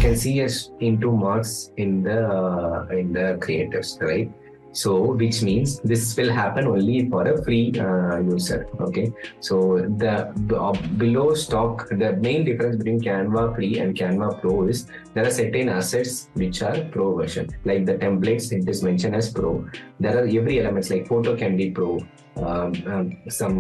can see us into marks in the creators, right? So which means this will happen only for a free user. Okay, so the below stock, the main difference between Canva Free and Canva Pro is there are certain assets which are Pro version, like the templates. It is mentioned as Pro. There are every elements like photo can be Pro, some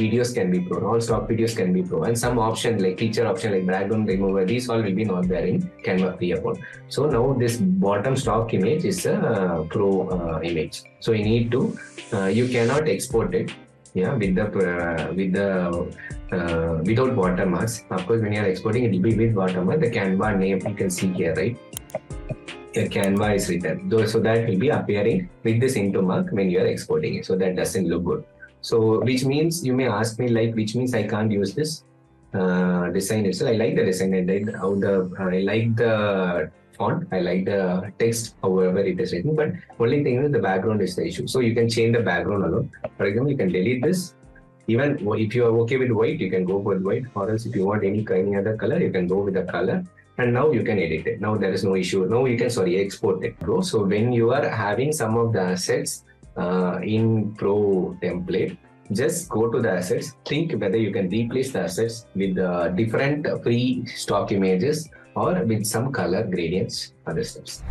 videos can be Pro, all stock videos can be Pro, and some option like feature option like background remover, these all will be not there in Canva Free account. So now this bottom stock image is a Pro image. So you need to, you cannot export it, yeah, without watermarks. Of course, when you are exporting, it will be with watermark. The Canva name you can see here, right? Canva is written, so that will be appearing with this into mark when you are exporting it. So that doesn't look good. So which means you may ask me like, which means I can't use this design itself. I like the design. I like the font. I like the text, however it is written. But only thing is the background is the issue. So you can change the background alone. For example, you can delete this. Even if you are okay with white, you can go with white. Or else if you want any other color, you can go with the color. And now you can edit it. Now there is no issue. Now you can, export it, Pro. So when you are having some of the assets in Pro template, just go to the assets, think whether you can replace the assets with different free stock images or with some color gradients, other steps.